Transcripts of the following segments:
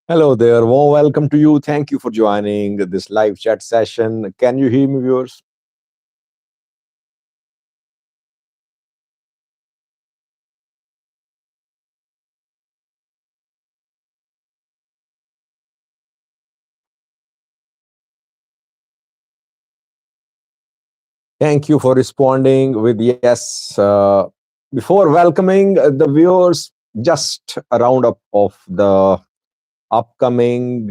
Hello there. Warm welcome to you. Thank you for joining this live chat session. Can you hear me, viewers? Thank you for responding with yes. Before welcoming the viewers, just a roundup of the upcoming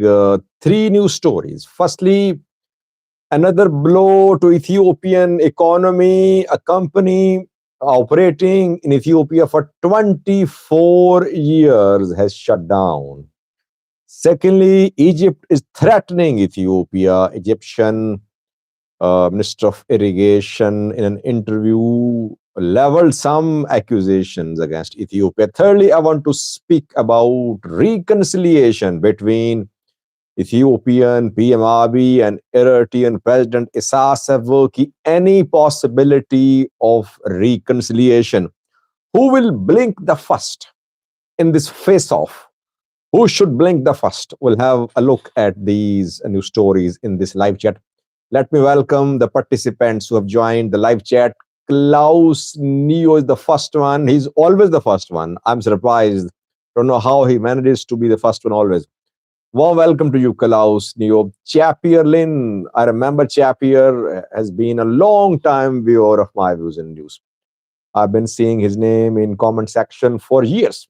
three news stories. Firstly, another blow to Ethiopian economy. A company operating in Ethiopia for 24 years has shut down. Secondly, Egypt is threatening Ethiopia. Egyptian Minister of Irrigation in an interview leveled some accusations against Ethiopia. Thirdly, I want to speak about reconciliation between Ethiopian PM Abiy and Eritrean President Isaias Afwerki. Any possibility of reconciliation? Who will blink the first in this face-off? Who should blink the first? We'll have a look at these new stories in this live chat. Let me welcome the participants who have joined the live chat. Klaus Neo is the first one. He's always the first one. I'm surprised. Don't know how he manages to be the first one always. Warm welcome to you, Klaus Neo. Chapier Lin. I remember Chapier has been a long time viewer of my views and news. I've been seeing his name in comment section for years.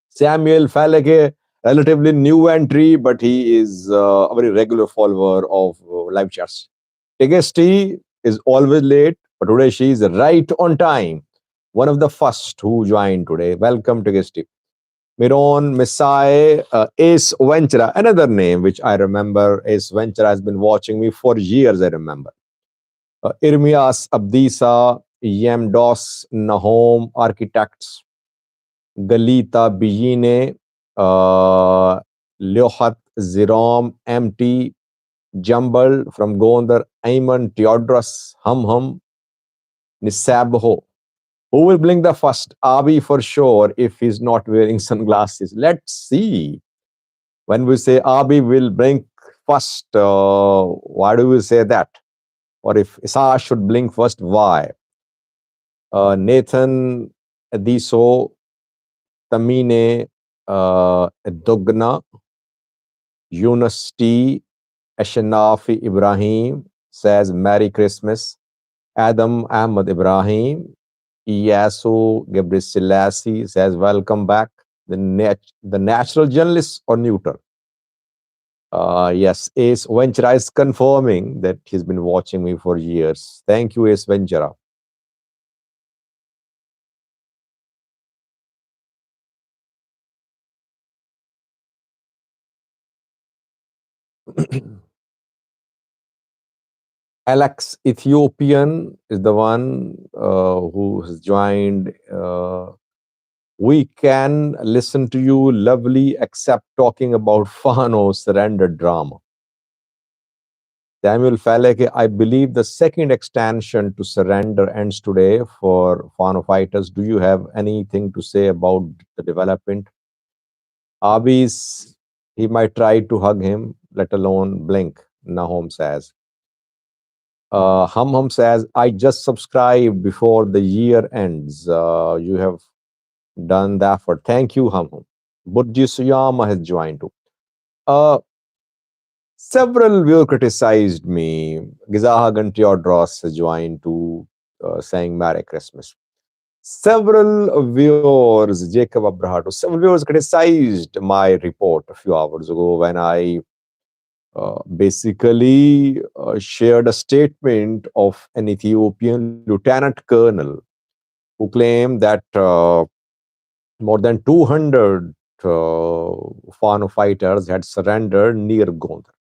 Samuel Faleke, relatively new entry, but he is a very regular follower of live chats. Tegesti is always late, but today she is right on time. One of the first who joined today. Welcome, Tegesti. Miron Messiah, Ace Ventura, another name which I remember. Ace Ventura has been watching me for years, I remember. Irmias Abdisa, Yemdos Nahom Architects, Galita Bijine, Leohat Zirom, MT, Jumble from Gondar, Ayman Teodros, Hum, Nisabho. Who will blink the first? Abiy for sure if he's not wearing sunglasses. Let's see. When we say Abiy will blink first, why do we say that? Or if Isa should blink first, why? Nathan Adiso, Tamine Dugna, Yunus T, Ashanafi Ibrahim says Merry Christmas. Adam Ahmad Ibrahim, Iyasu Gabriel Selassie says welcome back. The natural journalist or neuter? Yes, Ace Ventura is confirming that he's been watching me for years. Thank you, Ace Ventura. Alex Ethiopian is the one who has joined. We can listen to you, lovely, except talking about Fano surrender drama. Samuel Faleke, I believe the second extension to surrender ends today for Fano fighters. Do you have anything to say about the development? Abis, he might try to hug him, let alone blink, Nahom says. Hum says, I just subscribed before the year ends. You have done that for. Thank you, Hum. Burji Suyama has joined too. Several viewers criticized me. Gizahagan Teodros has joined to saying Merry Christmas. Several viewers, Jacob Abrahato, several viewers criticized my report a few hours ago when I basically shared a statement of an Ethiopian lieutenant colonel who claimed that more than 200 Fano fighters had surrendered near Gondar.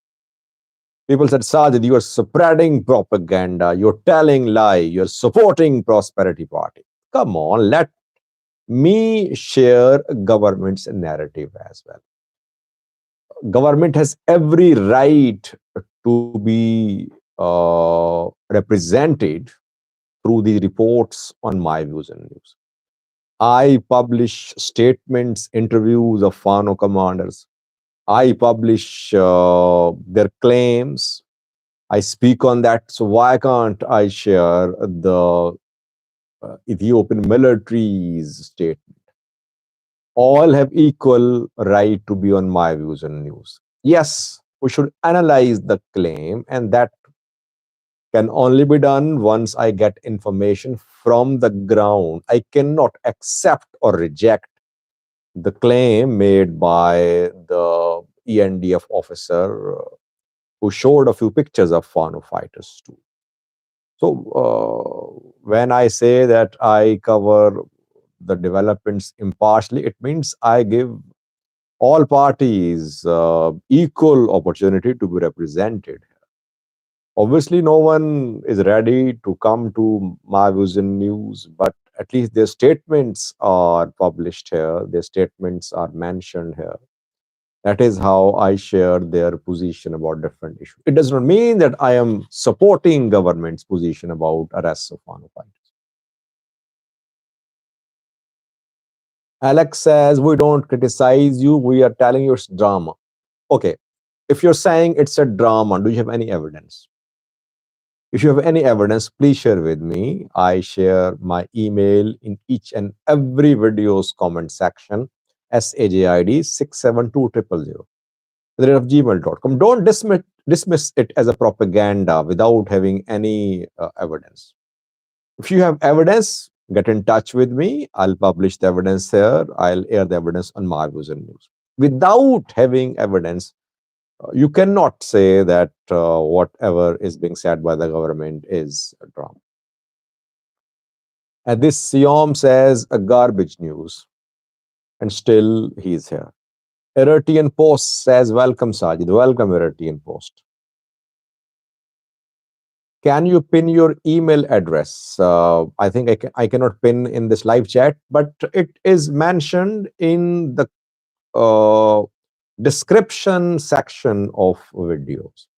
People said, Sajid, you are spreading propaganda, you're telling lie, you're supporting Prosperity Party. Come on, let me share government's narrative as well. Government has every right to be represented through the reports on my views and news. I publish statements, interviews of Fano commanders. I publish their claims. I speak on that. So why can't I share the Ethiopian military's state? All have equal right to be on my views and news. Yes, we should analyze the claim, and that can only be done once I get information from the ground. I cannot accept or reject the claim made by the ENDF officer who showed a few pictures of Fano fighters too. So when I say that I cover the developments impartially, it means I give all parties equal opportunity to be represented. Obviously, no one is ready to come to my vision news, but at least their statements are published here, their statements are mentioned here. That is how I share their position about different issues. It does not mean that I am supporting government's position about arrests of Fano fighters. Alex says, we don't criticize you, we are telling you it's drama. Okay, if you're saying it's a drama, do you have any evidence? If you have any evidence, please share with me. I share my email in each and every video's comment section, SAJID 672000 @gmail.com. Don't dismiss it as a propaganda without having any evidence. If you have evidence, get in touch with me. I'll publish the evidence here. I'll air the evidence on my vision news. Without having evidence, you cannot say that whatever is being said by the government is a drama. And this Siom says a garbage news, and still he's here. Irritian Post says, welcome, Sajid. Welcome, Irritian Post. Can you pin your email address? I think I cannot pin in this live chat, but it is mentioned in the description section of videos.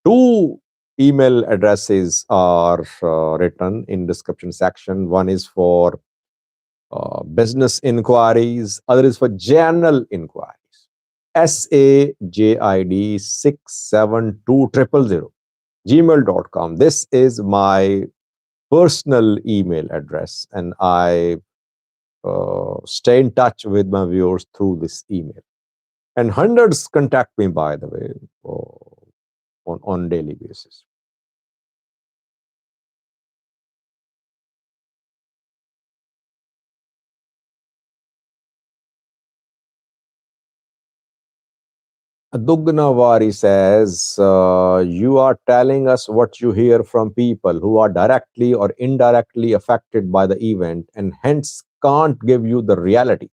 Two email addresses are written in description section. One is for business inquiries, other is for general inquiries. SAJID 672000 gmail.com. This is my personal email address, and I stay in touch with my viewers through this email. And hundreds contact me, by the way, on daily basis. Dugnavari says, you are telling us what you hear from people who are directly or indirectly affected by the event and hence can't give you the reality.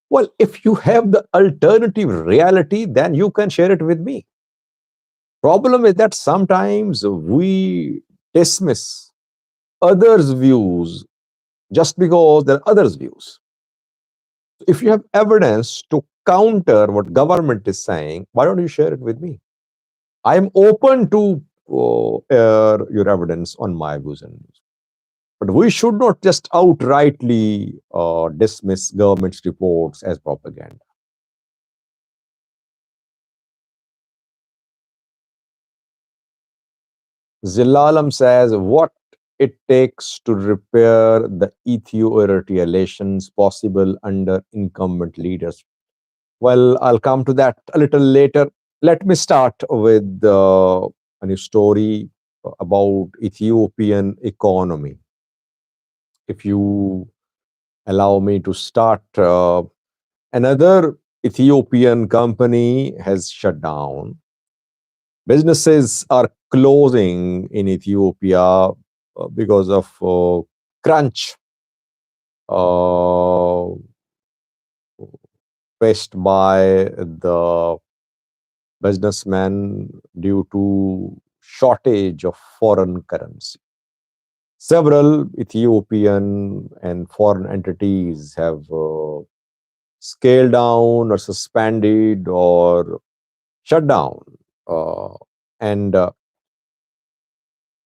Well, if you have the alternative reality, then you can share it with me. Problem is that sometimes we dismiss others' views just because they're others' views. If you have evidence to counter what government is saying, why don't you share it with me? I am open to air your evidence on my views and news. But we should not just outrightly dismiss government's reports as propaganda. Zilalam says, what it takes to repair the Ethiopia relations possible under incumbent leaders. Well, I'll come to that a little later. Let me start with a new story about Ethiopian economy. If you allow me to start, another Ethiopian company has shut down. Businesses are closing in Ethiopia because of crunch uh, faced by the businessmen due to shortage of foreign currency. Several Ethiopian and foreign entities have scaled down or suspended or shut down. And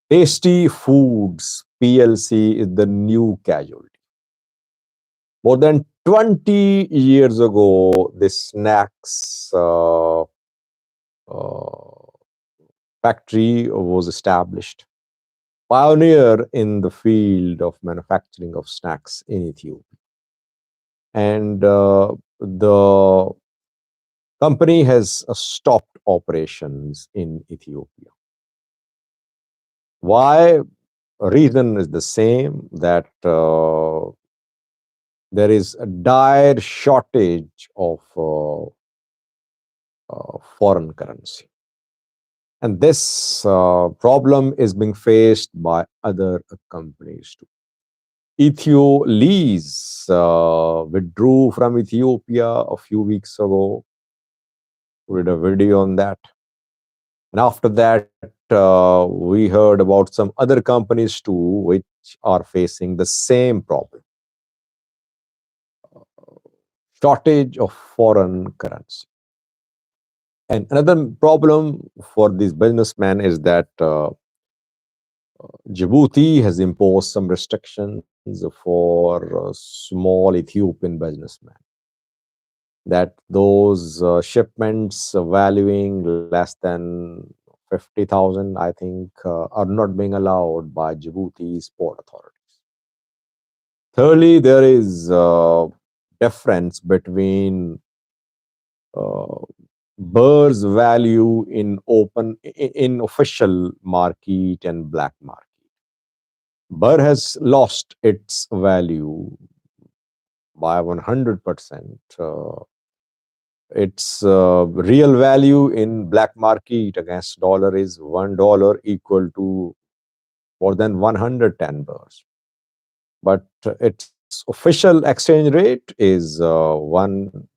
Tasty Foods PLC is the new casualty. More than 20 years ago, this snacks uh, factory was established. Pioneer in the field of manufacturing of snacks in Ethiopia. And the company has stopped operations in Ethiopia. Why? Reason is the same, that there is a dire shortage of foreign currency. And this problem is being faced by other companies too. Lease withdrew from Ethiopia a few weeks ago. We did a video on that. And after that, we heard about some other companies too, which are facing the same problem, shortage of foreign currency. And another problem for these businessmen is that Djibouti has imposed some restrictions for small Ethiopian businessmen, that those shipments valuing less than 50,000, I think, are not being allowed by Djibouti's port authorities. Thirdly, there is difference between uh, Burr's value in in official market and black market. Burr has lost its value by 100%. Its real value in black market against dollar is $1 equal to more than 110 burrs. But its official exchange rate is $1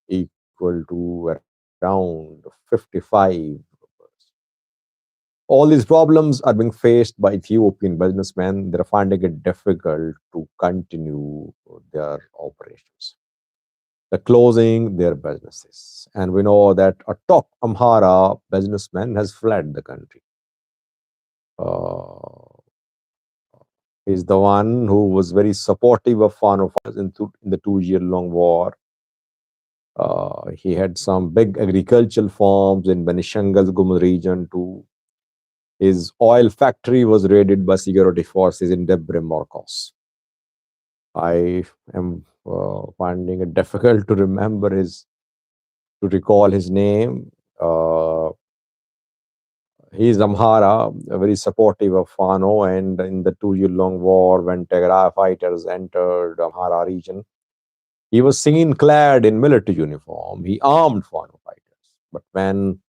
equal to around 55. All these problems are being faced by Ethiopian businessmen. They're finding it difficult to continue their operations. They're closing their businesses. And we know that a top Amhara businessman has fled the country. Uh, he's the one who was very supportive of Fano in the 2 year long war. He had some big agricultural farms in Benishangal Gumul region too. His oil factory was raided by security forces in Debre Morcos. I am finding it difficult to recall his name. He's Amhara, very supportive of Fano, and in the 2 year long war, when Tigray fighters entered Amhara region, he was seen clad in military uniform. He armed Fano fighters. But when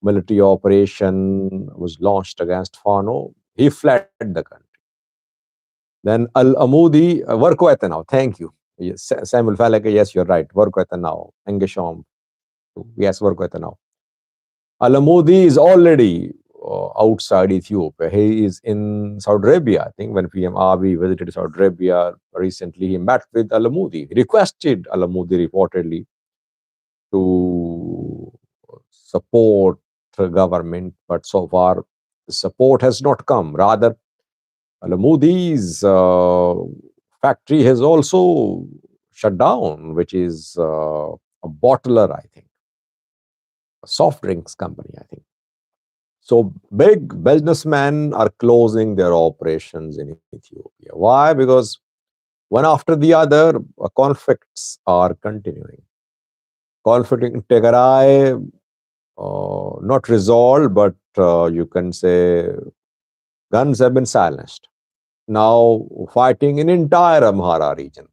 military operation was launched against Fano, he fled the country. Then Al Amudi, work now. Thank you. Yes, Samuel Falake, yes, you're right. Work now. Engeshom. Yes, work now. Al Amudi is already outside Ethiopia. He is in Saudi Arabia. I think when PM Abiy visited Saudi Arabia recently, he met with Al Amudi. He requested Al Amudi reportedly to support the government, but so far the support has not come. Rather, Al Amudi's factory has also shut down, which is a bottler, I think, a soft drinks company, I think. So big businessmen are closing their operations in Ethiopia. Why? Because one after the other, conflicts are continuing. Conflict in Tigray, not resolved, but you can say guns have been silenced. Now fighting in entire Amhara region.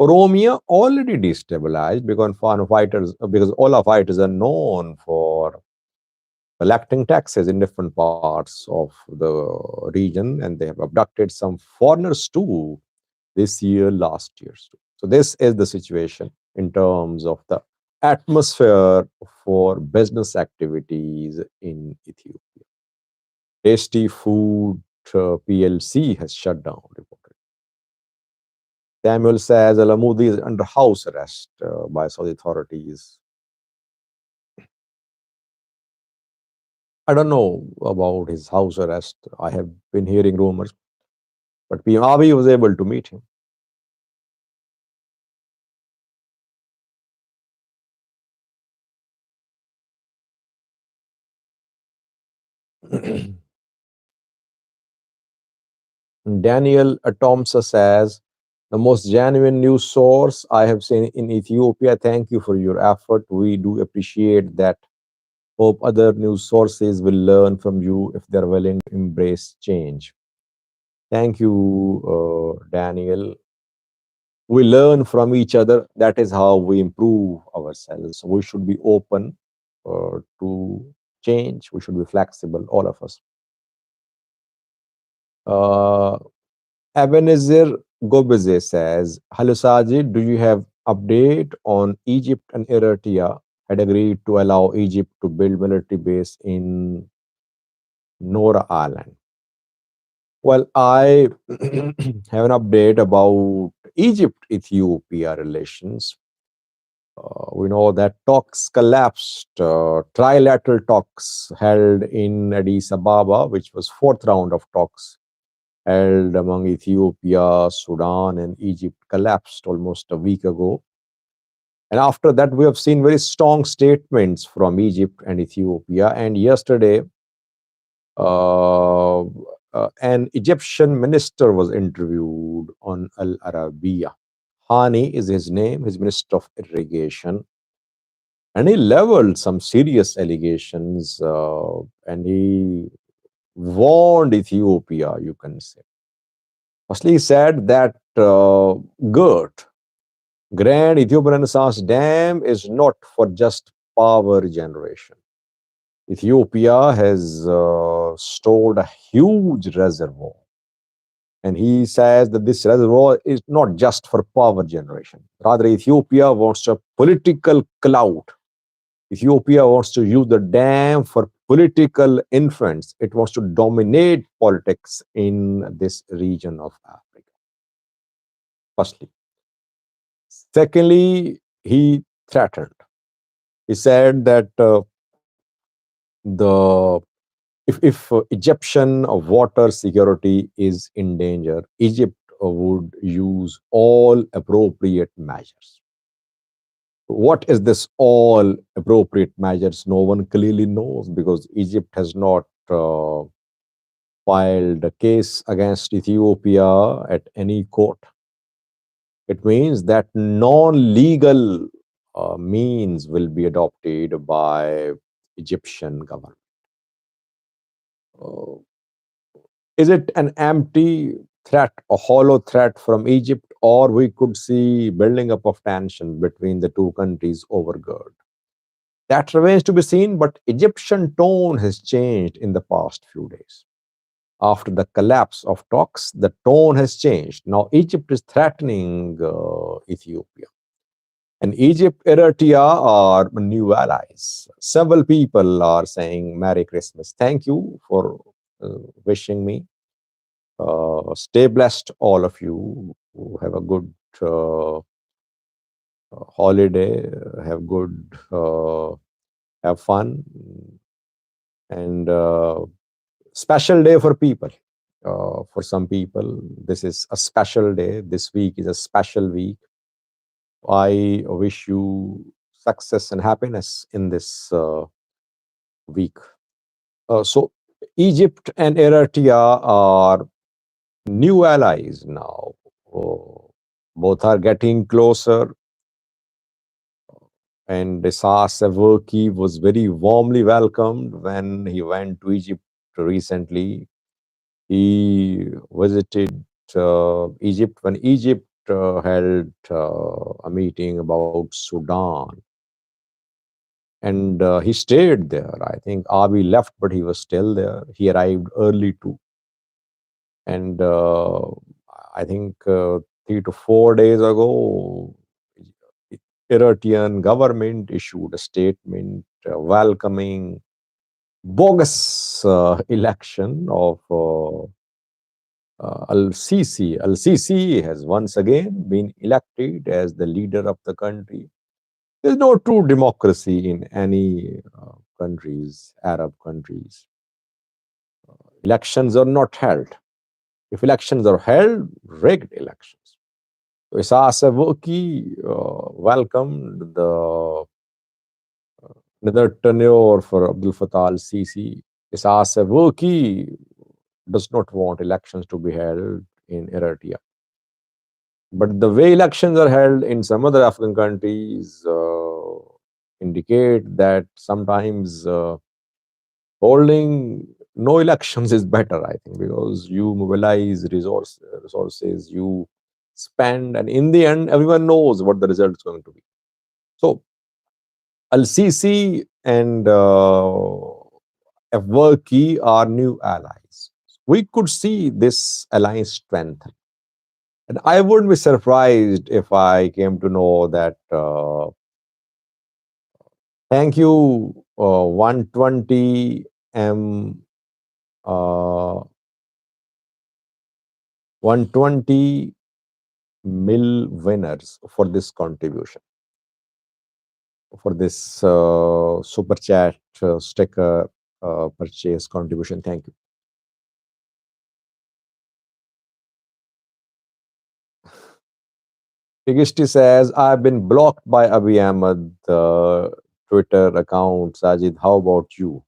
Oromia already destabilized because all our fighters are known for collecting taxes in different parts of the region, and they have abducted some foreigners too this year, last year too. So this is the situation in terms of the atmosphere for business activities in Ethiopia. Tasty Food PLC has shut down. Reported. Samuel says Al Amoudi is under house arrest by Saudi authorities. I don't know about his house arrest. I have been hearing rumors, but PM Abiy was able to meet him. Daniel Atomsa says, the most genuine news source I have seen in Ethiopia. Thank you for your effort. We do appreciate that. Hope other news sources will learn from you if they're willing to embrace change. Thank you, Daniel. We learn from each other. That is how we improve ourselves. We should be open to change. We should be flexible, all of us. Uh, Ebenezer Gobeze says, hello Sajid, do you have update on Egypt and Eritrea had agreed to allow Egypt to build military base in Nora Island? Well, I have an update about Egypt-Ethiopia relations. We know that talks collapsed, trilateral talks held in Addis Ababa, which was fourth round of talks held among Ethiopia, Sudan, and Egypt collapsed almost a week ago. And after that, we have seen very strong statements from Egypt and Ethiopia. And yesterday, uh, an Egyptian minister was interviewed on Al Arabiya. Hani is his name, his minister of irrigation. And he leveled some serious allegations and he warned Ethiopia, you can say. Firstly, he said that GERT, Grand Ethiopian Renaissance Dam, is not for just power generation. Ethiopia has stored a huge reservoir. And he says that this reservoir is not just for power generation. Rather, Ethiopia wants a political clout. Ethiopia wants to use the dam for political influence. It wants to dominate politics in this region of Africa. Firstly. Secondly, he threatened. He said that the if Egyptian water security is in danger, Egypt would use all appropriate measures. What is this all appropriate measures? No one clearly knows because Egypt has not filed a case against Ethiopia at any court. It means that non-legal means will be adopted by Egyptian government. Uh, is it an empty threat, a hollow threat from Egypt, or we could see building up of tension between the two countries over GERD? That remains to be seen, but Egyptian tone has changed in the past few days. After the collapse of talks, the tone has changed. Now Egypt is threatening Ethiopia. And Egypt, Eritrea are new allies. Several people are saying Merry Christmas. Thank you for wishing me. Stay blessed, all of you. Have a good holiday. Have good, have fun, and special day for people. For some people, this is a special day. This week is a special week. I wish you success and happiness in this week. So, Egypt and Eritrea are new allies now. Both are getting closer. And Isaias Afwerki was very warmly welcomed when he went to Egypt recently. He visited Egypt when Egypt held a meeting about Sudan. And he stayed there. I think Abiy left, but he was still there. He arrived early too. And I think 3 to 4 days ago, Eritrean government issued a statement welcoming bogus election of Al-Sisi. Al-Sisi has once again been elected as the leader of the country. There's no true democracy in any countries, Arab countries. Elections are not held. If elections are held, rigged elections. So Isaias Afwerki welcomed the another tenure for Abdul Fattah al-Sisi. Isaias does not want elections to be held in Eritrea. But the way elections are held in some other African countries indicate that sometimes holding no elections is better, I think, because you mobilize resources, you spend, and in the end, everyone knows what the result is going to be. So, Al Sisi and Afwerki are new allies. We could see this alliance strengthen. And I wouldn't be surprised if I came to know that thank you, 120 M, uh, 120 mil winners for this contribution, for this super chat sticker purchase contribution. Thank you. Tigishti says, I've been blocked by Abiy Ahmed Twitter account. Sajid, how about you?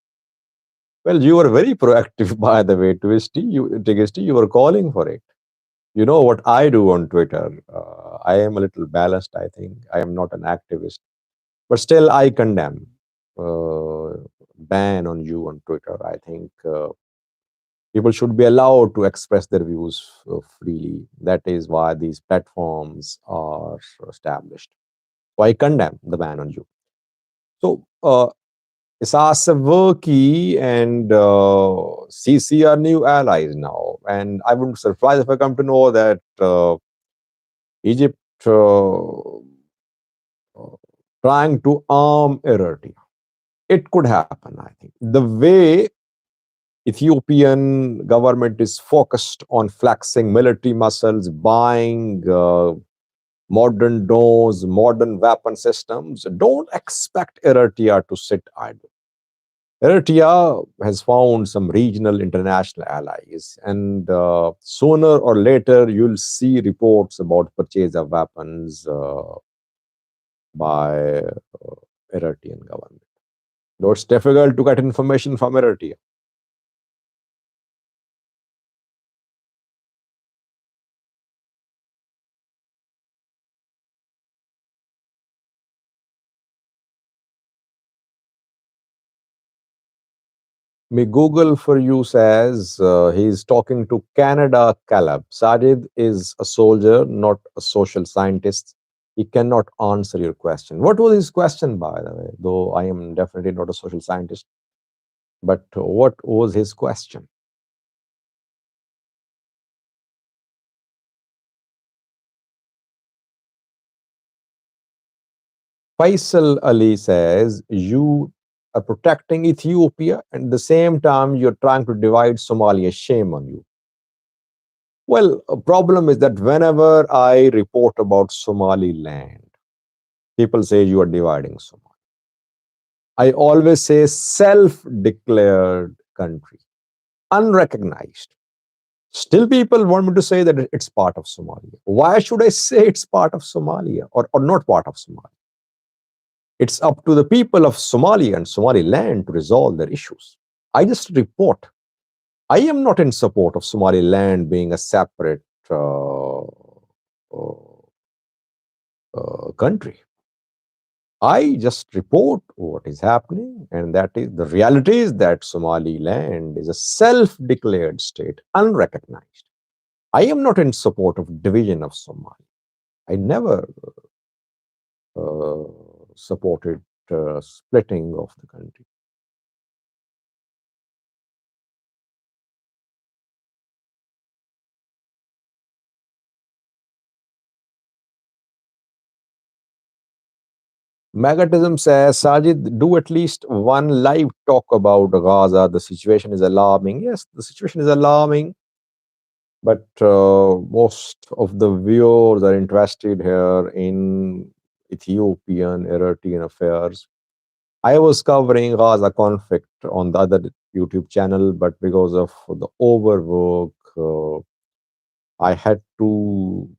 Well, you were very proactive, by the way, Tigishti. You were calling for it. You know what I do on Twitter? I am a little balanced, I think. I am not an activist. But still, I condemn ban on you on Twitter. I think people should be allowed to express their views freely. That is why these platforms are established. So I condemn the ban on you. So Isasa and CC are new allies now, and I wouldn't be surprised if I come to know that Egypt trying to arm Eritrea. It could happen, I think. The way Ethiopian government is focused on flexing military muscles, buying modern drones, modern weapon systems, don't expect Eritrea to sit idle. Eritrea has found some regional international allies, and sooner or later you'll see reports about purchase of weapons by Eritrean government. Though it's difficult to get information from Eritrea. Me Google for you says he's talking to Canada Caleb. Sajid is a soldier, not a social scientist. He cannot answer your question. What was his question, by the way? Though I am definitely not a social scientist. But what was his question? Faisal Ali says, you are protecting Ethiopia and at the same time you're trying to divide Somalia. Shame on you. Well, a problem is that whenever I report about Somaliland, people say you are dividing Somalia. I always say self-declared country, unrecognized. Still, people want me to say that it's part of Somalia. Why should I say it's part of Somalia or not part of Somalia? It's up to the people of Somalia and Somaliland to resolve their issues. I just report. I am not in support of Somaliland being a separate country. I just report what is happening, and that is the reality is that Somaliland is a self-declared state, unrecognized. I am not in support of division of Somalia. I never uh, supported splitting of the country. Magatism says, Sajid, do at least one live talk about Gaza. The situation is alarming. Yes, the situation is alarming, but most of the viewers are interested here in Ethiopian, Eritrean affairs. I was covering Gaza conflict on the other YouTube channel, but because of the overwork, I had to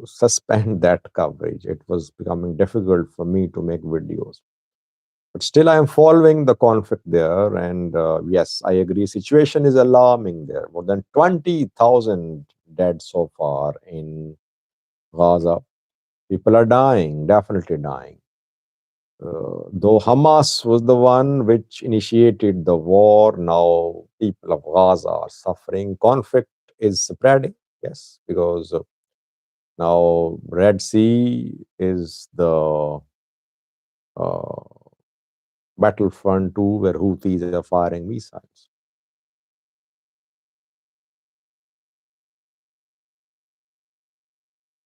suspend that coverage. It was becoming difficult for me to make videos. But still, I am following the conflict there. And yes, I agree. Situation is alarming there. More than 20,000 dead so far in Gaza. People are dying, definitely dying. Though Hamas was the one which initiated the war, now people of Gaza are suffering. Conflict is spreading, yes, because now Red Sea is the uh, battlefront too, where Houthis are firing missiles.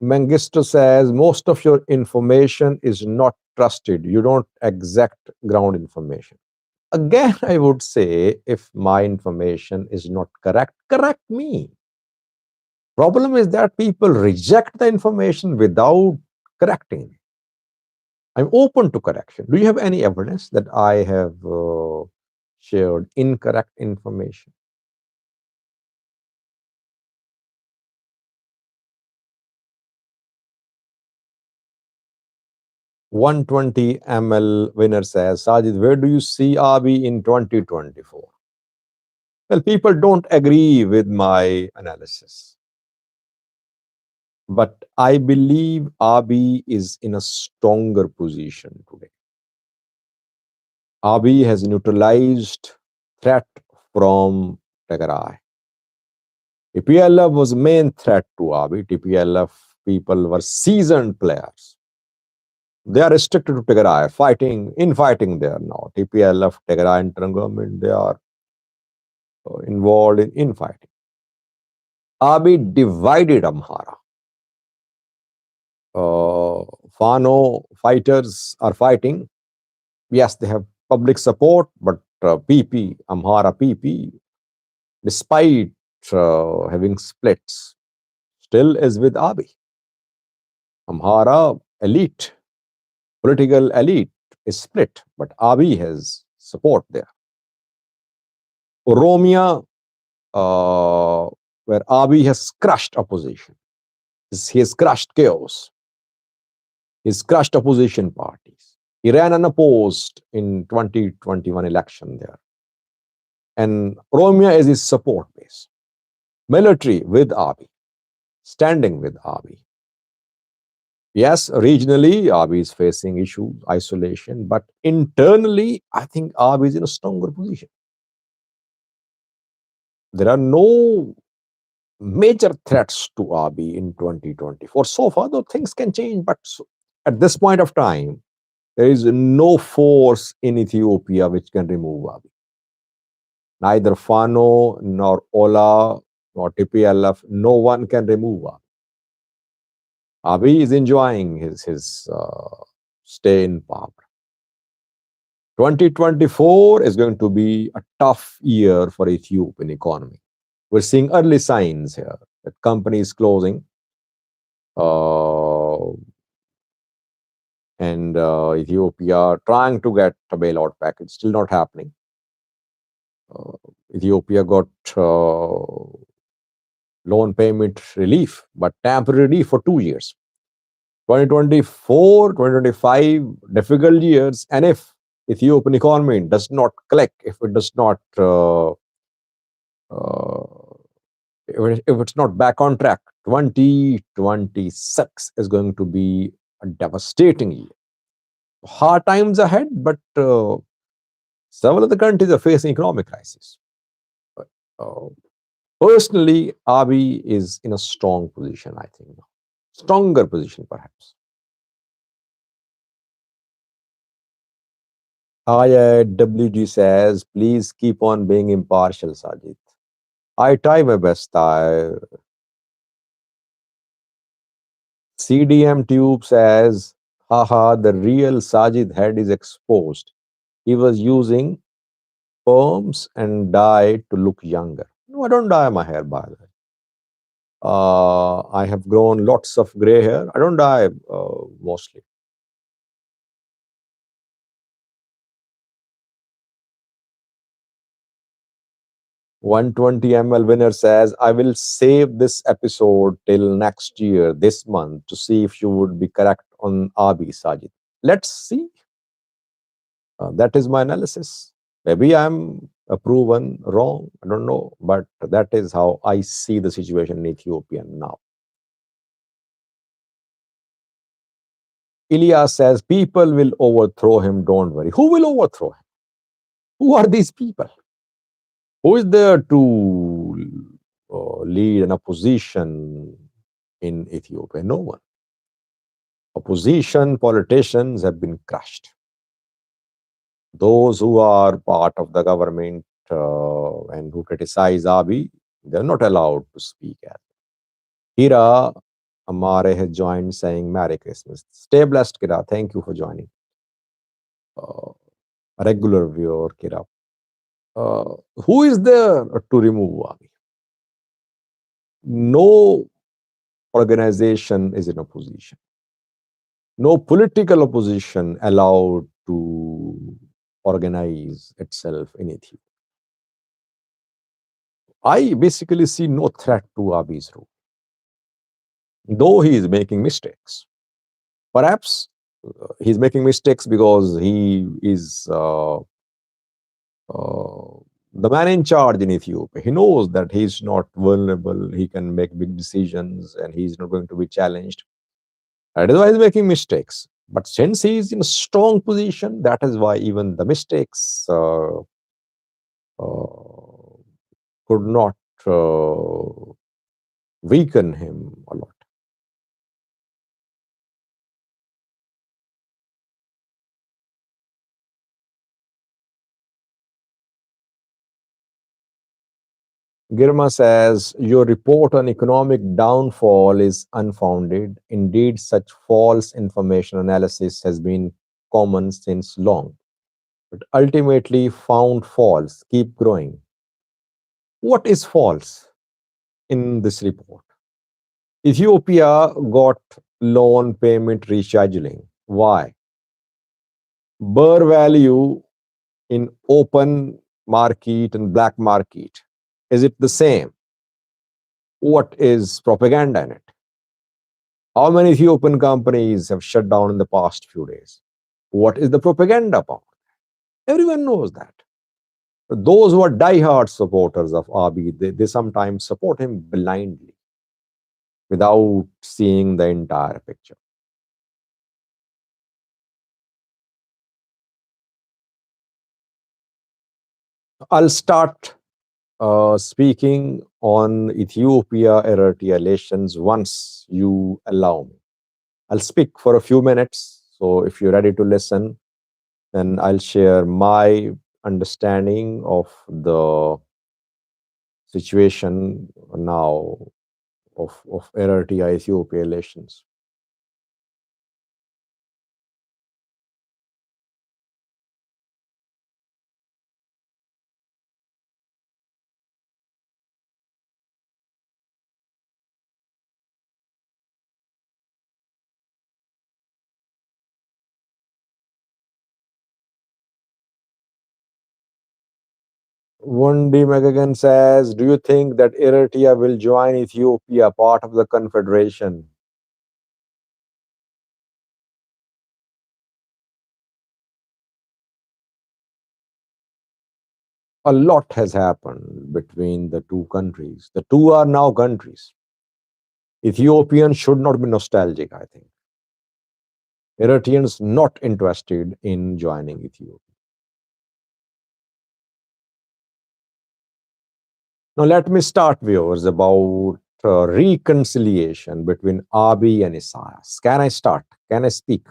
Mengistu says most of your information is not trusted. You don't exact ground information. Again, I would say if my information is not correct, correct me. Problem is that people reject the information without correcting it. I'm open to correction. Do you have any evidence that I have shared incorrect information? 120 ml winner says, Sajid, where do you see Abiy in 2024? Well, people don't agree with my analysis, but I believe Abiy is in a stronger position today. Abiy has neutralized threat from Tigray. TPLF was main threat to Abiy. TPLF people were seasoned players. They are restricted to Tigray, infighting there now. TPLF, Tigray interim government, they are involved in infighting. Abiy divided Amhara. Fano fighters are fighting. Yes, they have public support, but PP, Amhara PP, despite having splits, still is with Abiy. Amhara elite, political elite is split, but Abiy has support there. Oromia, where Abiy has crushed opposition. He has crushed chaos. He's crushed opposition parties. He ran unopposed in 2021 election there. And Oromia is his support base. Military with Abiy, standing with Abiy. Yes, regionally, Abiy is facing issues, isolation, but internally, I think Abiy is in a stronger position. There are no major threats to Abiy in 2024. So far, though, things can change, but at this point of time, there is no force in Ethiopia which can remove Abiy. Neither Fano, nor Ola, nor TPLF, no one can remove Abiy. Abiy is enjoying his stay in power. 2024 is going to be a tough year for Ethiopian economy. We're seeing early signs here that companies closing, uh, and Ethiopia trying to get a bailout package, still not happening. Uh, Ethiopia got loan payment relief, but temporary relief for 2 years. 2024, 2025, difficult years. And if Ethiopian economy does not click, if it does not, if it's not back on track, 2026 is going to be a devastating year. Hard times ahead, but several of the countries are facing economic crisis. Uh, Personally, Abiy is in a strong position, I think. Stronger position, perhaps. IIWG says, please keep on being impartial, Sajid. I try my best. CDM Tube says, haha, the real Sajid head is exposed. He was using perms and dye to look younger. No, I don't dye my hair, by the way. I have grown lots of gray hair. I don't dye mostly. 120 ml winner says, I will save this episode till next year, this month, to see if you would be correct on Abiy, Sajid. Let's see. That is my analysis. Maybe I'm proven wrong. I don't know, but that is how I see the situation in Ethiopia now. Elias says people will overthrow him. Don't worry. Who will overthrow him? Who are these people? Who is there to lead an opposition in Ethiopia? No one. Opposition politicians have been crushed. Those who are part of the government and who criticize Abiy, they're not allowed to speak. Kira Amare has joined saying Merry Christmas. Stay blessed, Kira. Thank you for joining. A regular viewer, Kira. Who is there to remove Abiy? No organization is in opposition. No political opposition allowed to organize itself in Ethiopia. I basically see no threat to Abiy's rule, though he is making mistakes. Perhaps he's making mistakes because he is the man in charge in Ethiopia. He knows that he's not vulnerable, he can make big decisions, and he's not going to be challenged. That is why he's making mistakes. But since he is in a strong position, that is why even the mistakes could not weaken him a lot. Girma says, your report on economic downfall is unfounded. Indeed, such false information analysis has been common since long, but ultimately found false, keep growing. What is false in this report? Ethiopia got loan payment rescheduling. Why? Burr value in open market and black market. Is it the same? What is propaganda in it? How many Ethiopian companies have shut down in the past few days? What is the propaganda about? Everyone knows that. Those who are diehard supporters of Abiy, they sometimes support him blindly without seeing the entire picture. I'll start speaking on Ethiopia Eritrea relations once you allow me. I'll speak for a few minutes. So if you're ready to listen, then I'll share my understanding of the situation now of Eritrea Ethiopia relations. One D Megagan says, do you think that Eritrea will join Ethiopia, part of the confederation? A lot has happened between the two countries. The two are now countries. Ethiopians should not be nostalgic, I think. Eritreans not interested in joining Ethiopia. Now, let me start, viewers, about reconciliation between Abiy and Isaias. Can I start? Can I speak?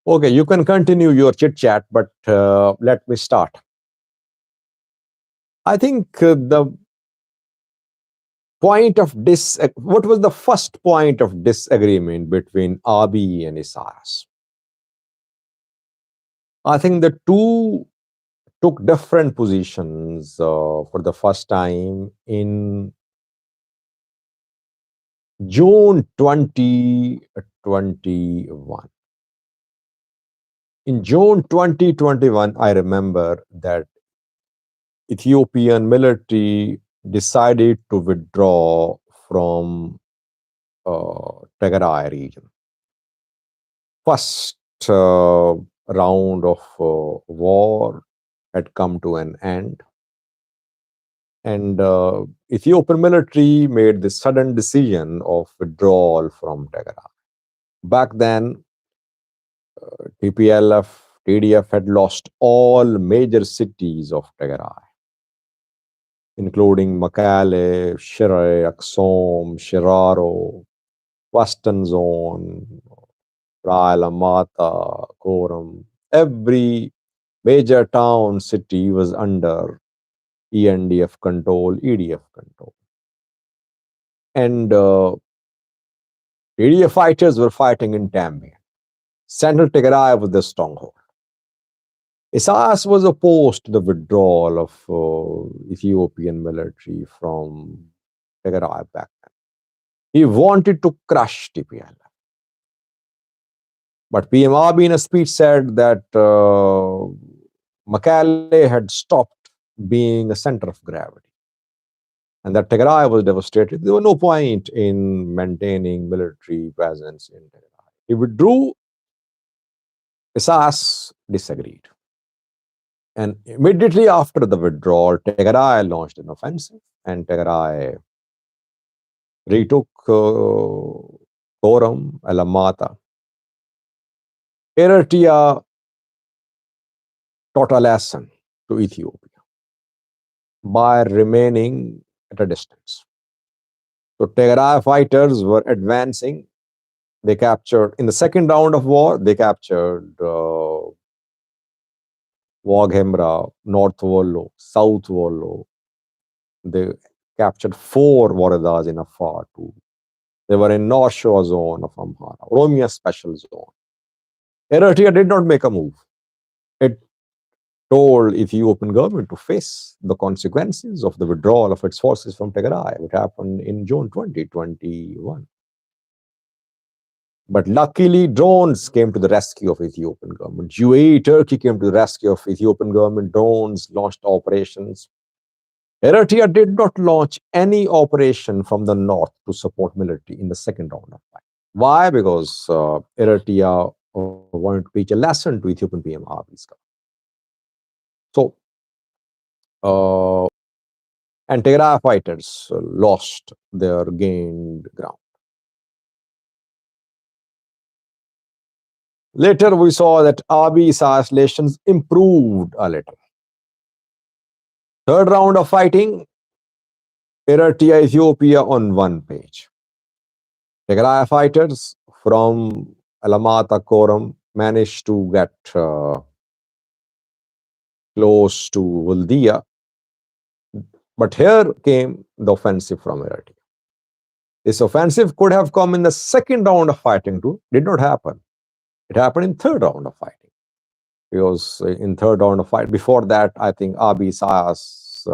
Okay, you can continue your chit chat, but let me start. I think the point of what was the first point of disagreement between Abiy and Isaias? I think the two took different positions for the first time in June 2021. In June 2021, I remember that Ethiopian military decided to withdraw from Tigray region. First round of war had come to an end, and Ethiopian military made the sudden decision of withdrawal from Tigray. Back then, TPLF, TDF had lost all major cities of Tigray, including Makale, Shire, Aksom, Shiraro, Western Zone, Raila Mata, Koram. Every major town city was under ENDF control, EDF control. And EDF fighters were fighting in Tambi. Central Tigray was the stronghold. Isaias was opposed to the withdrawal of Ethiopian military from Tigray back then. He wanted to crush TPLF. But PM Abiy in a speech said that Makale had stopped being a center of gravity and that Tigray was devastated. There was no point in maintaining military presence in Tigray. He withdrew. Isaias disagreed. And immediately after the withdrawal, Tigray launched an offensive and Tigray retook Koram, Alamata. Eritrea taught a lesson to Ethiopia by remaining at a distance. So Tigray fighters were advancing. They captured, in the second round of war, they captured Waghemra, North Wollo, South Wollo. They captured 4 Waradas in Afar too. They were in North Shore zone of Amhara, Oromia special zone. Eritrea did not make a move. It told Ethiopian government to face the consequences of the withdrawal of its forces from Tigray, which happened in June 2021. But luckily, drones came to the rescue of Ethiopian government. UAE, Turkey came to the rescue of Ethiopian government. Drones launched operations. Eritrea did not launch any operation from the north to support military in the second round of fight. Why? Because Eritrea wanted to teach a lesson to Ethiopian PM Abiy's government. So, and Tigray fighters lost their gained ground. Later, we saw that Abiy Isaias relations improved a little. Third round of fighting, Eritrea, Ethiopia on one page. Tigray fighters from Alamata, Koram managed to get close to Waldia. But here came the offensive from Eritrea. This offensive could have come in the second round of fighting too. Did not happen. It happened in third round of fighting. Because in third round of fight, before that, I think Abiy Isaias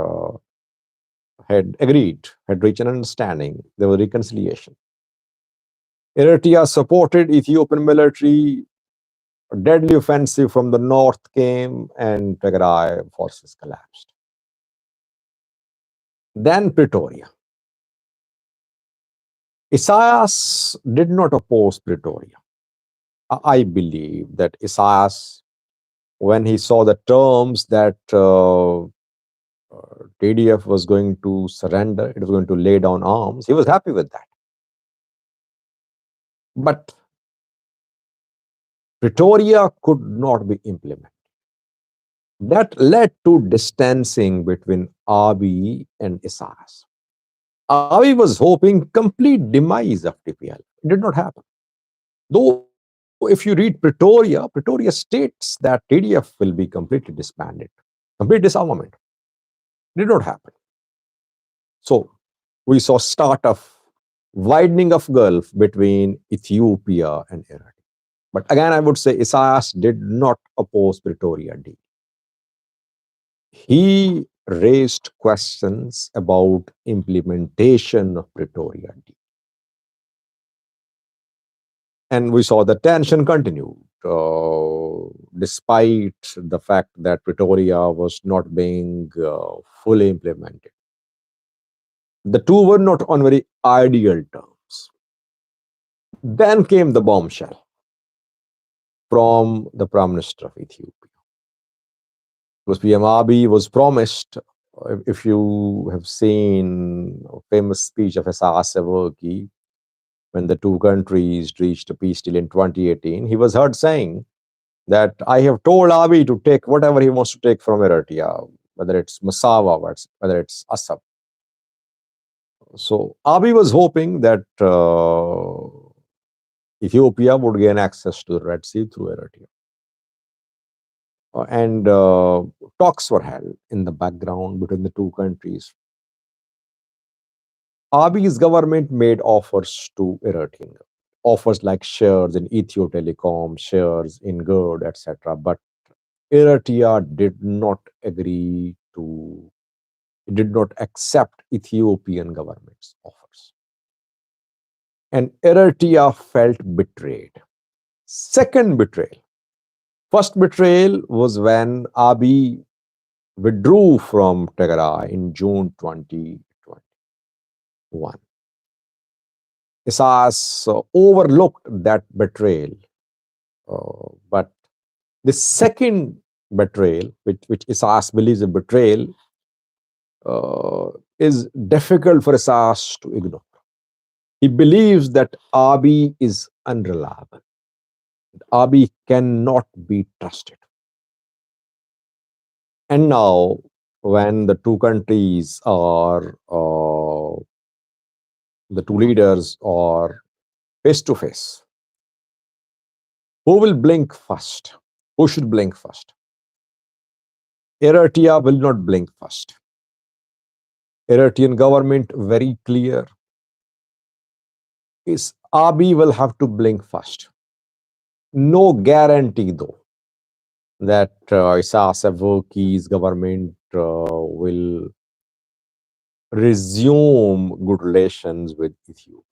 had agreed, had reached an understanding. There was reconciliation. Eritrea supported Ethiopian military. A deadly offensive from the north came and Tigray forces collapsed. Then Pretoria. Isaias did not oppose Pretoria. I believe that Isaias, when he saw the terms that TDF was going to surrender, it was going to lay down arms, he was happy with that. But Pretoria could not be implemented. That led to distancing between Abiy and Isaias. Abiy was hoping complete demise of TPL. It did not happen. Though, if you read Pretoria, Pretoria states that TDF will be completely disbanded, complete disarmament. Did not happen. So, we saw start of widening of gulf between Ethiopia and Eritrea. But again, I would say Isaias did not oppose Pretoria deal. He raised questions about implementation of Pretoria deal. And we saw the tension continue. despite the fact that Pretoria was not being fully implemented. The two were not on very ideal terms. Then came the bombshell from the Prime Minister of Ethiopia. Because PM Abiy was promised, if you have seen a famous speech of Isaias when the two countries reached a peace deal in 2018, he was heard saying that I have told Abiy to take whatever he wants to take from Eritrea, whether it's Massawa, whether it's Assab. So Abiy was hoping that Ethiopia would gain access to the Red Sea through Eritrea. And talks were held in the background between the two countries. Abiy's government made offers to Eritrea, offers like shares in Ethio Telecom, shares in GERD, etc. But Eritrea did not agree to, did not accept Ethiopian government's offers. And Eritrea felt betrayed. Second betrayal. First betrayal was when Abiy withdrew from Tigray in June 2021. Isaias overlooked that betrayal, but the second betrayal, which Isaias believes a betrayal, is difficult for Isaias to ignore. He believes that Abiy is unreliable. Abiy cannot be trusted. And now, when the two countries are, the two leaders are face to face, who will blink first? Who should blink first? Eritrea will not blink first. Eritrean government very clear is Abiy will have to blink first. No guarantee though that Isaias Afwerki's government will resume good relations with Ethiopia.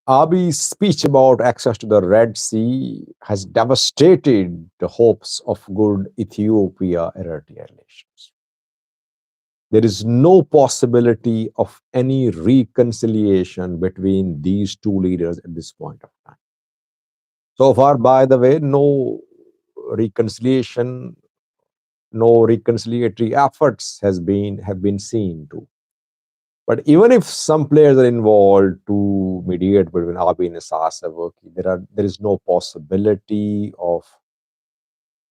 Abiy's speech about access to the Red Sea has devastated the hopes of good Ethiopia-Eritrea relations. There is no possibility of any reconciliation between these two leaders at this point of time. So far, by the way, no reconciliation, no reconciliatory efforts have been seen too. But even if some players are involved to mediate between Abiy and Isaias Afwerki, there is no possibility of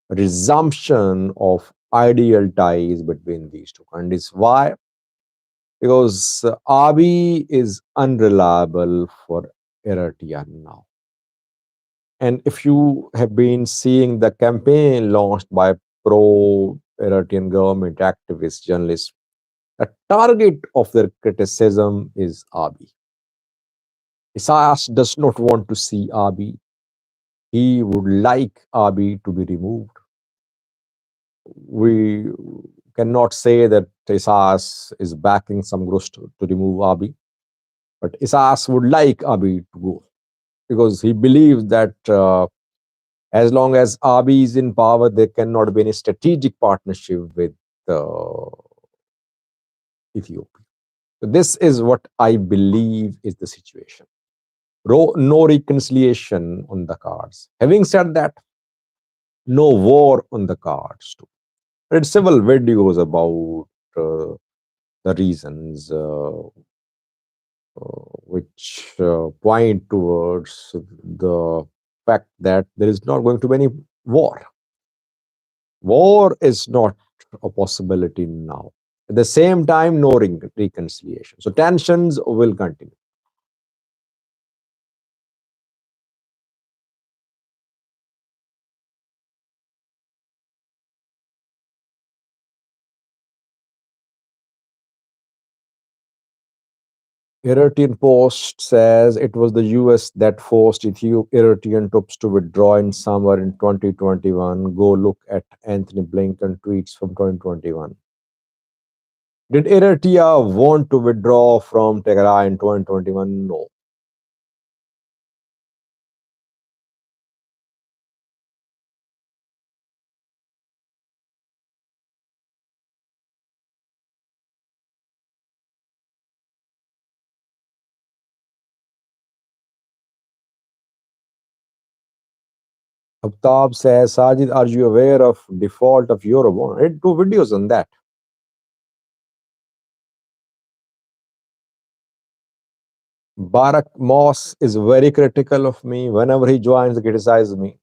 resumption of ideal ties between these two countries. Why? Because Abiy is unreliable for Eritrea now. And if you have been seeing the campaign launched by pro-Eritrean government activists, journalists, the target of their criticism is Abiy. Isaias does not want to see Abiy. He would like Abiy to be removed. We cannot say that Isaias is backing some groups to remove Abiy, but Isaias would like Abiy to go because he believes that as long as Abiy is in power, there cannot be any strategic partnership with Ethiopia. So this is what I believe is the situation. No reconciliation on the cards. Having said that, no war on the cards too. I read several videos about the reasons which point towards the fact that there is not going to be any war. War is not a possibility now. At the same time, no reconciliation. So tensions will continue. Eritrean Post says it was the US that forced Eritrean troops to withdraw in summer in 2021. Go look at Anthony Blinken tweets from 2021. Did Eritrea want to withdraw from Tigray in 2021? No. Abtab says, Sajid, are you aware of default of Eurobond? I did two videos on that. Barack Moss is very critical of me. Whenever he joins, he criticizes me.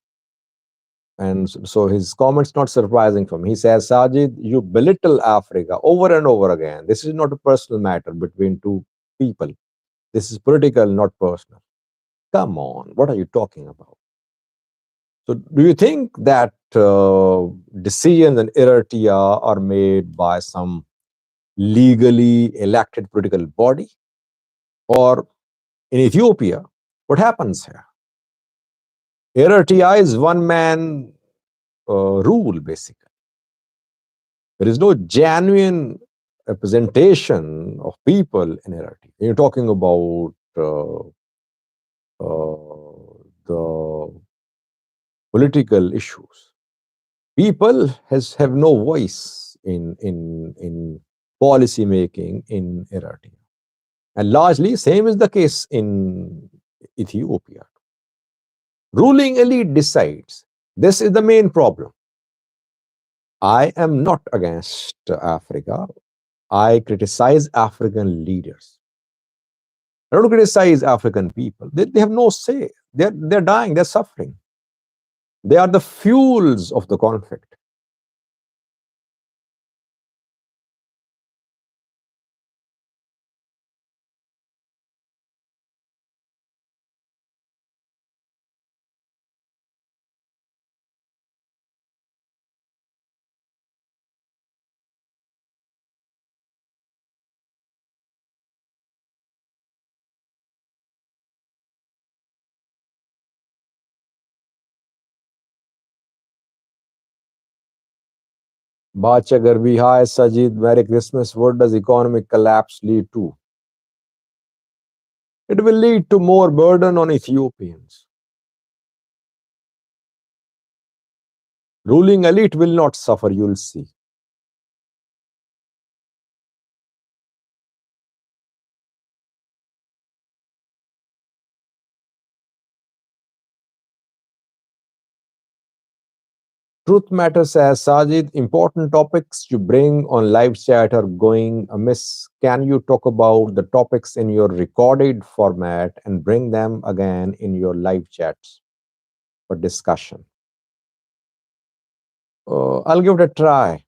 And so his comments not surprising for me. He says, Sajid, you belittle Africa over and over again. This is not a personal matter between two people. This is political, not personal. Come on, what are you talking about? So, do you think that decisions in Eritrea are made by some legally elected political body? Or in Ethiopia, what happens here? Eritrea is one man rule, basically. There is no genuine representation of people in Eritrea. You're talking about the political issues. People have no voice in policy making in Eritrea. And largely, same is the case in Ethiopia. Ruling elite decides. This is the main problem. I am not against Africa. I criticize African leaders. I don't criticize African people. They have no say. They're dying, they're suffering. They are the fuels of the conflict. Bacha Garbi, hi Sajid, Merry Christmas. What does economic collapse lead to? It will lead to more burden on Ethiopians. Ruling elite will not suffer, you'll see. Truth matters as Sajid, important topics you bring on live chat are going amiss. Can you talk about the topics in your recorded format and bring them again in your live chats for discussion? I'll give it a try.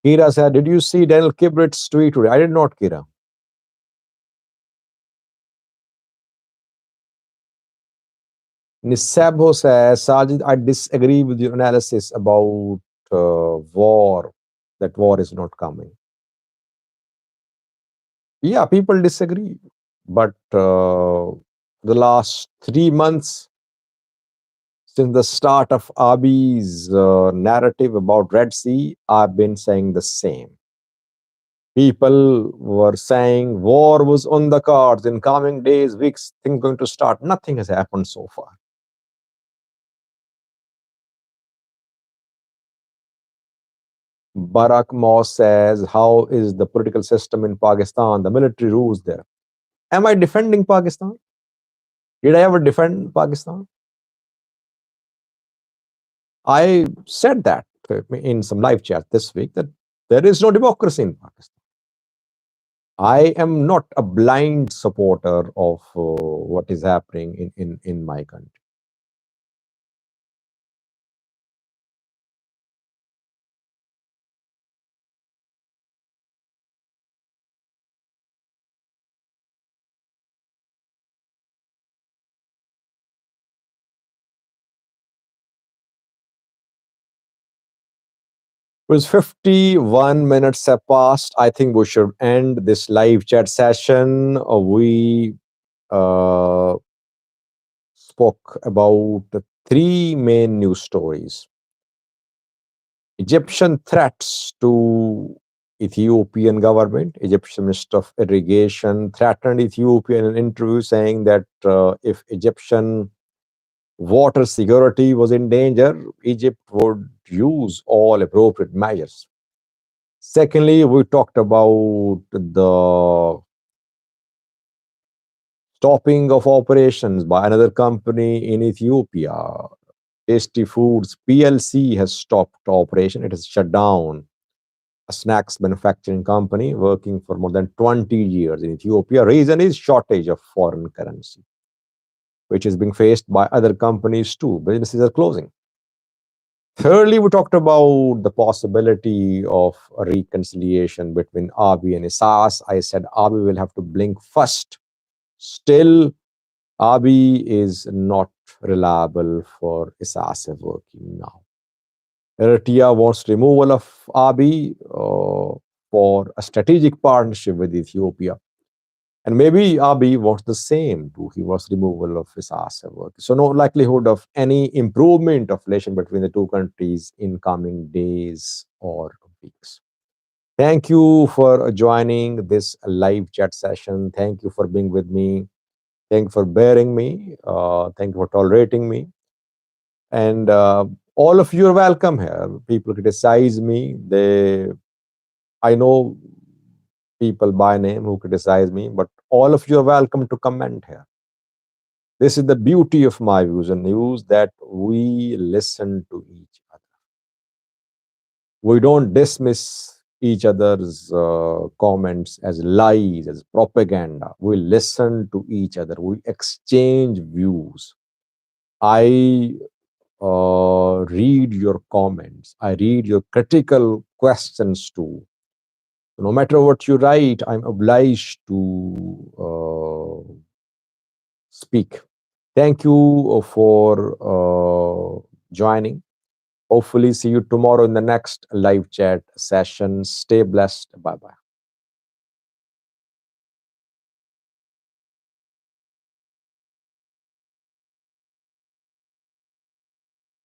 Kira said, did you see Daniel Kibrit's tweet today? I did not, Kira. Nisabho says, Sajid, I disagree with your analysis about war, that war is not coming. Yeah, people disagree. But the last 3 months, since the start of Abiy's narrative about Red Sea, I've been saying the same. People were saying war was on the cards in coming days, weeks, things going to start. Nothing has happened so far. Barack Moss says, how is the political system in Pakistan? The military rules there. Am I defending Pakistan? Did I ever defend Pakistan? I said that in some live chat this week that there is no democracy in Pakistan. I am not a blind supporter of what is happening in my country. It was 51 minutes have passed. I think we should end this live chat session. We spoke about the three main news stories. Egyptian threats to Ethiopian government. Egyptian Minister of Irrigation threatened Ethiopia in an interview saying that if Egyptian water security was in danger, Egypt would use all appropriate measures. Secondly, we talked about the Stopping of operations by another company in Ethiopia. Tasty Foods PLC has stopped operation. It has shut down. A snacks manufacturing company working for more than 20 years in Ethiopia. Reason is shortage of foreign currency, which is being faced by other companies too. Businesses are closing. Thirdly, we talked about the possibility of a reconciliation between Abiy and Isaias. I said Abiy will have to blink first. Still, Abiy is not reliable for Isaias working now. Eritrea wants removal of Abiy for a strategic partnership with Ethiopia. And maybe Abiy wants the same too. He wants removal of his asset work. So no likelihood of any improvement of relation between the two countries in coming days or weeks. Thank you for joining this live chat session. Thank you for being with me. Thank you for bearing me. Thank you for tolerating me. And all of you are welcome here. People criticize me. I know people by name who criticize me, but all of you are welcome to comment here. This is the beauty of my views and news, that we listen to each other. We don't dismiss each other's comments as lies, as propaganda. We listen to each other. We exchange views. I read your comments. I read your critical questions too. No matter what you write, I'm obliged to speak. Thank you for joining. Hopefully, see you tomorrow in the next live chat session. Stay blessed. Bye bye.